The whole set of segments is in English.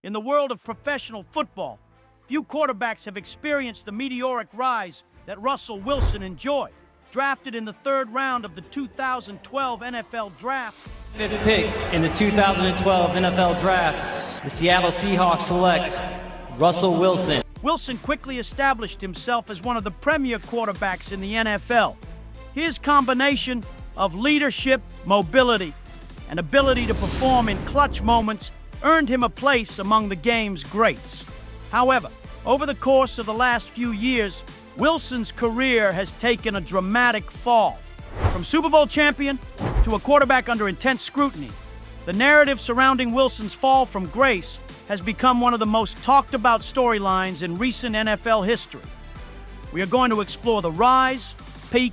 In the world of professional football, few quarterbacks have experienced the meteoric rise that Russell Wilson enjoyed. Drafted in the third round of the 2012 NFL Draft, Fifth pick in the 2012 NFL Draft, the Seattle Seahawks select Russell Wilson. Wilson quickly established himself as one of the premier quarterbacks in the NFL. His combination of leadership, mobility, and ability to perform in clutch moments earned him a place among the game's greats. However, over the course of the last few years, Wilson's career has taken a dramatic fall. From Super Bowl champion to a quarterback under intense scrutiny, the narrative surrounding Wilson's fall from grace has become one of the most talked about storylines in recent NFL history. We are going to explore the rise, peak,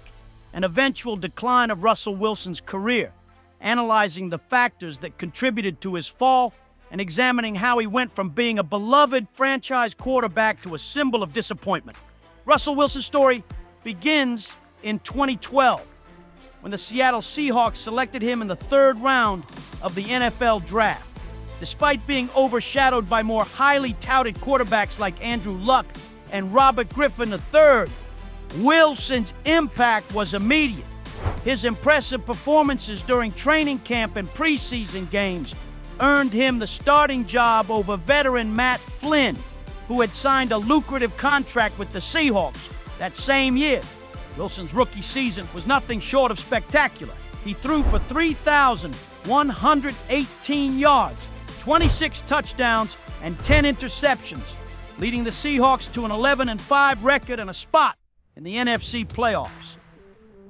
and eventual decline of Russell Wilson's career, analyzing the factors that contributed to his fall and examining how he went from being a beloved franchise quarterback to a symbol of disappointment. Russell Wilson's story begins in 2012, when the Seattle Seahawks selected him in the third round of the NFL Draft. Despite being overshadowed by more highly touted quarterbacks like Andrew Luck and Robert Griffin III, Wilson's impact was immediate. His impressive performances during training camp and preseason games earned him the starting job over veteran Matt Flynn, who had signed a lucrative contract with the Seahawks that same year. Wilson's rookie season was nothing short of spectacular. He threw for 3,118 yards, 26 touchdowns, and 10 interceptions, leading the Seahawks to an 11-5 record and a spot in the NFC playoffs.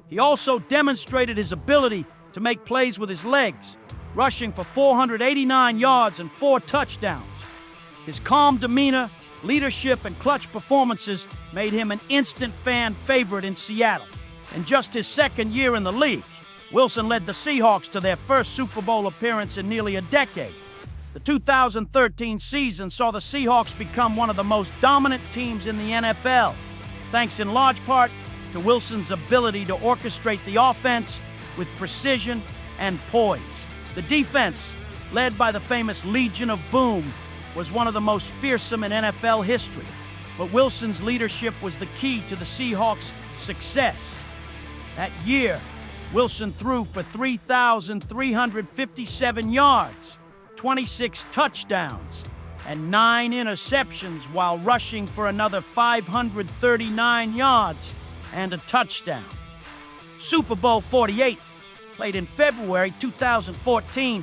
He also demonstrated his ability to make plays with his legs, rushing for 489 yards and 4 touchdowns. His calm demeanor, leadership, and clutch performances made him an instant fan favorite in Seattle. In just his second year in the league, Wilson led the Seahawks to their first Super Bowl appearance in nearly a decade. The 2013 season saw the Seahawks become one of the most dominant teams in the NFL, thanks in large part to Wilson's ability to orchestrate the offense with precision and poise. The defense, led by the famous Legion of Boom, was one of the most fearsome in NFL history, but Wilson's leadership was the key to the Seahawks' success. That year, Wilson threw for 3,357 yards, 26 touchdowns, and 9 interceptions while rushing for another 539 yards and a touchdown. Super Bowl 48, played in February 2014,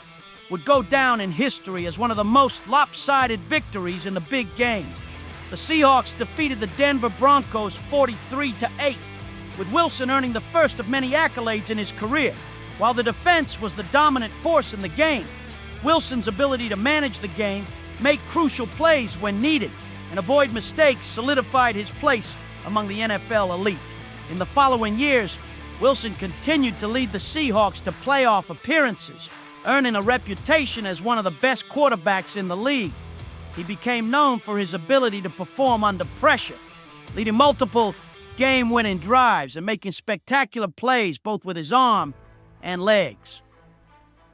would go down in history as one of the most lopsided victories in the big game. The Seahawks defeated the Denver Broncos 43-8, with Wilson earning the first of many accolades in his career. While the defense was the dominant force in the game, Wilson's ability to manage the game, make crucial plays when needed, and avoid mistakes solidified his place among the NFL elite. In the following years, Wilson continued to lead the Seahawks to playoff appearances, earning a reputation as one of the best quarterbacks in the league. He became known for his ability to perform under pressure, leading multiple game-winning drives and making spectacular plays both with his arm and legs.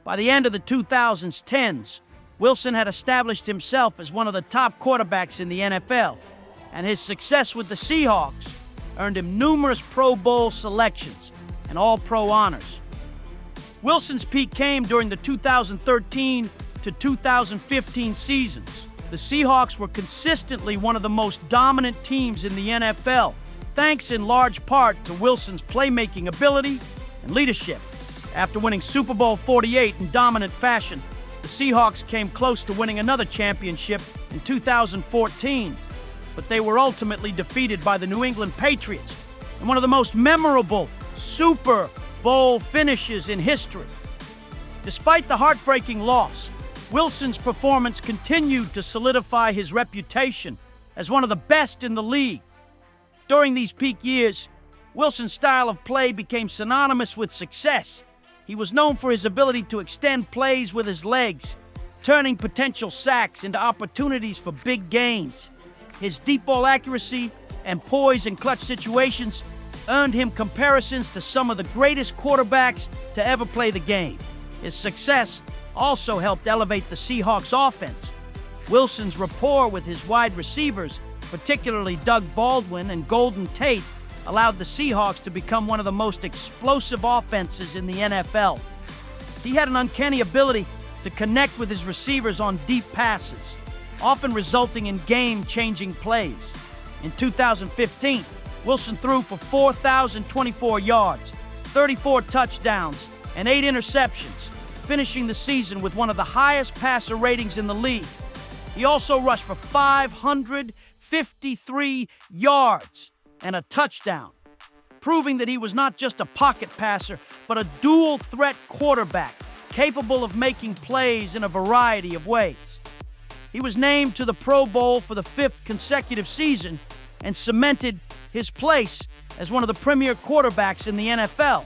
By the end of the 2010s, Wilson had established himself as one of the top quarterbacks in the NFL, and his success with the Seahawks earned him numerous Pro Bowl selections and All-Pro honors. Wilson's peak came during the 2013 to 2015 seasons. The Seahawks were consistently one of the most dominant teams in the NFL, thanks in large part to Wilson's playmaking ability and leadership. After winning Super Bowl 48 in dominant fashion, the Seahawks came close to winning another championship in 2014, but they were ultimately defeated by the New England Patriots in one of the most memorable Super Bowl finishes in history. Despite the heartbreaking loss, Wilson's performance continued to solidify his reputation as one of the best in the league. During these peak years, Wilson's style of play became synonymous with success. He was known for his ability to extend plays with his legs, turning potential sacks into opportunities for big gains. His deep ball accuracy and poise in clutch situations earned him comparisons to some of the greatest quarterbacks to ever play the game. His success also helped elevate the Seahawks offense, Wilson's rapport with his wide receivers, particularly Doug Baldwin and Golden Tate, allowed the Seahawks to become one of the most explosive offenses in the NFL. He had an uncanny ability to connect with his receivers on deep passes, often resulting in game-changing plays. In 2015, Wilson threw for 4,024 yards, 34 touchdowns, and 8 interceptions, finishing the season with one of the highest passer ratings in the league. He also rushed for 553 yards and a touchdown, proving that he was not just a pocket passer, but a dual-threat quarterback capable of making plays in a variety of ways. He was named to the Pro Bowl for the 5th consecutive season and cemented his place as one of the premier quarterbacks in the NFL.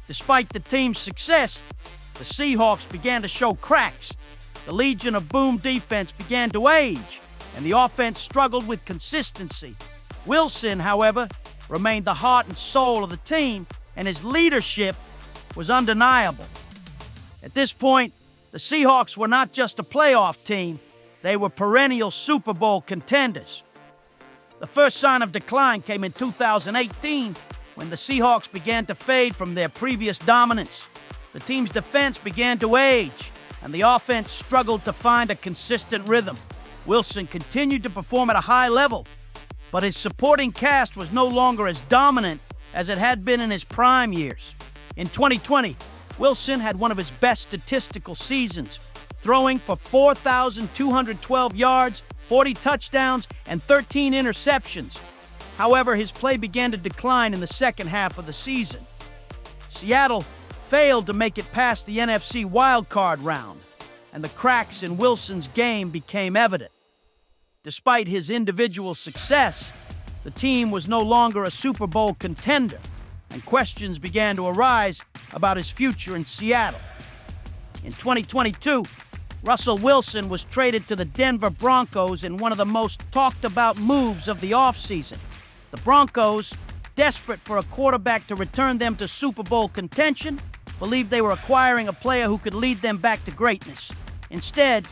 Despite the team's success, the Seahawks began to show cracks. The Legion of Boom defense began to age, and the offense struggled with consistency. Wilson, however, remained the heart and soul of the team, and his leadership was undeniable. At this point, the Seahawks were not just a playoff team, they were perennial Super Bowl contenders. The first sign of decline came in 2018 when the Seahawks began to fade from their previous dominance. The team's defense began to age, and the offense struggled to find a consistent rhythm. Wilson continued to perform at a high level, but his supporting cast was no longer as dominant as it had been in his prime years. In 2020, Wilson had one of his best statistical seasons, throwing for 4,212 yards, 40 touchdowns, and 13 interceptions. However, his play began to decline in the second half of the season. Seattle failed to make it past the NFC wildcard round, and the cracks in Wilson's game became evident. Despite his individual success, the team was no longer a Super Bowl contender, and questions began to arise about his future in Seattle. In 2022, Russell Wilson was traded to the Denver Broncos in one of the most talked-about moves of the offseason. The Broncos, desperate for a quarterback to return them to Super Bowl contention, believed they were acquiring a player who could lead them back to greatness. Instead,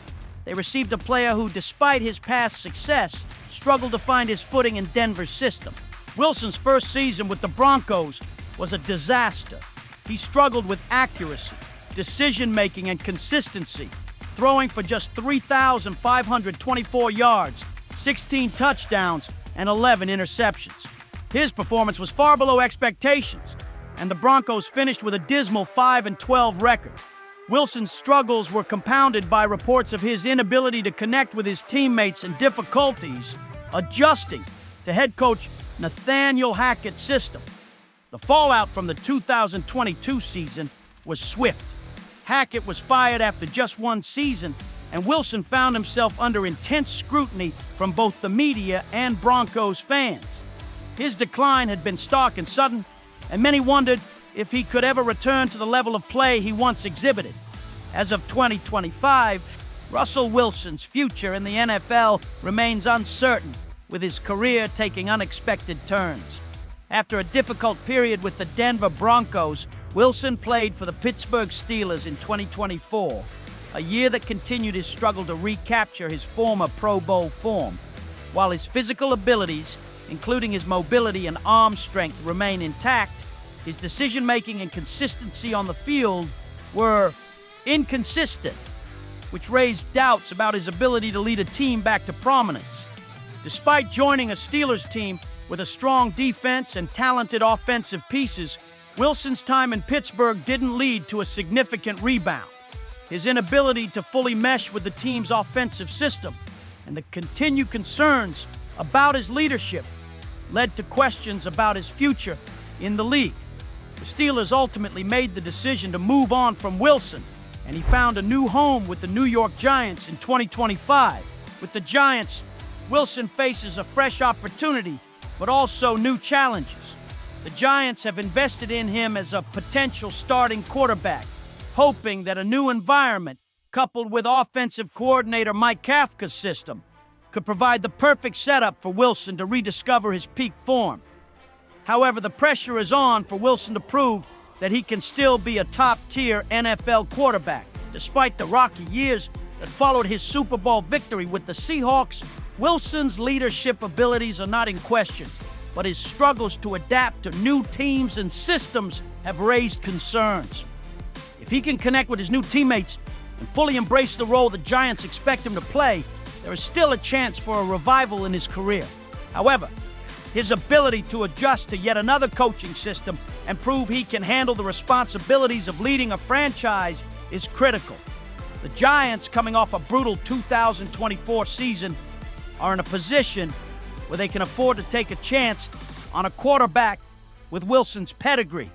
they received a player who, despite his past success, struggled to find his footing in Denver's system. Wilson's first season with the Broncos was a disaster. He struggled with accuracy, decision-making, and consistency, throwing for just 3,524 yards, 16 touchdowns, and 11 interceptions. His performance was far below expectations, and the Broncos finished with a dismal 5-12 record. Wilson's struggles were compounded by reports of his inability to connect with his teammates and difficulties adjusting to head coach Nathaniel Hackett's system. The fallout from the 2022 season was swift. Hackett was fired after just one season, and Wilson found himself under intense scrutiny from both the media and Broncos fans. His decline had been stark and sudden, and many wondered if he could ever return to the level of play he once exhibited. As of 2025, Russell Wilson's future in the NFL remains uncertain, with his career taking unexpected turns. After a difficult period with the Denver Broncos, Wilson played for the Pittsburgh Steelers in 2024, a year that continued his struggle to recapture his former Pro Bowl form. While his physical abilities, including his mobility and arm strength, remain intact, his decision-making and consistency on the field were inconsistent, which raised doubts about his ability to lead a team back to prominence. Despite joining a Steelers team with a strong defense and talented offensive pieces, Wilson's time in Pittsburgh didn't lead to a significant rebound. His inability to fully mesh with the team's offensive system and the continued concerns about his leadership led to questions about his future in the league. The Steelers ultimately made the decision to move on from Wilson, and he found a new home with the New York Giants in 2025. With the Giants, Wilson faces a fresh opportunity, but also new challenges. The Giants have invested in him as a potential starting quarterback, hoping that a new environment, coupled with offensive coordinator Mike Kafka's system, could provide the perfect setup for Wilson to rediscover his peak form. However, the pressure is on for Wilson to prove that he can still be a top-tier NFL quarterback. Despite the rocky years, that followed his Super Bowl victory with the Seahawks, Wilson's leadership abilities are not in question, but his struggles to adapt to new teams and systems have raised concerns. If he can connect with his new teammates and fully embrace the role the Giants expect him to play, there is still a chance for a revival in his career. However, his ability to adjust to yet another coaching system and prove he can handle the responsibilities of leading a franchise is critical. The Giants, coming off a brutal 2024 season, are in a position where they can afford to take a chance on a quarterback with Wilson's pedigree.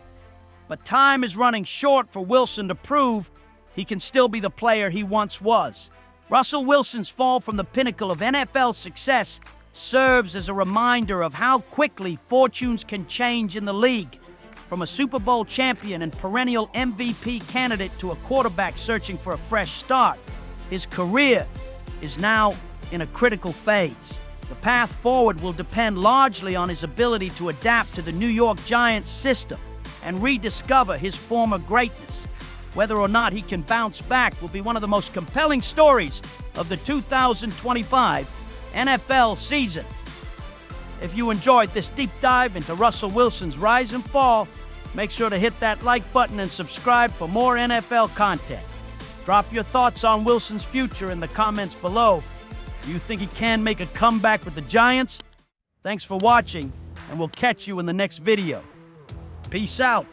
But time is running short for Wilson to prove he can still be the player he once was. Russell Wilson's fall from the pinnacle of NFL success serves as a reminder of how quickly fortunes can change in the league. From a Super Bowl champion and perennial MVP candidate to a quarterback searching for a fresh start, his career is now in a critical phase. The path forward will depend largely on his ability to adapt to the New York Giants system and rediscover his former greatness. Whether or not he can bounce back will be one of the most compelling stories of the 2025 NFL season. If you enjoyed this deep dive into Russell Wilson's rise and fall, make sure to hit that like button and subscribe for more NFL content. Drop your thoughts on Wilson's future in the comments below. Do you think he can make a comeback with the Giants? Thanks for watching, and we'll catch you in the next video. Peace out.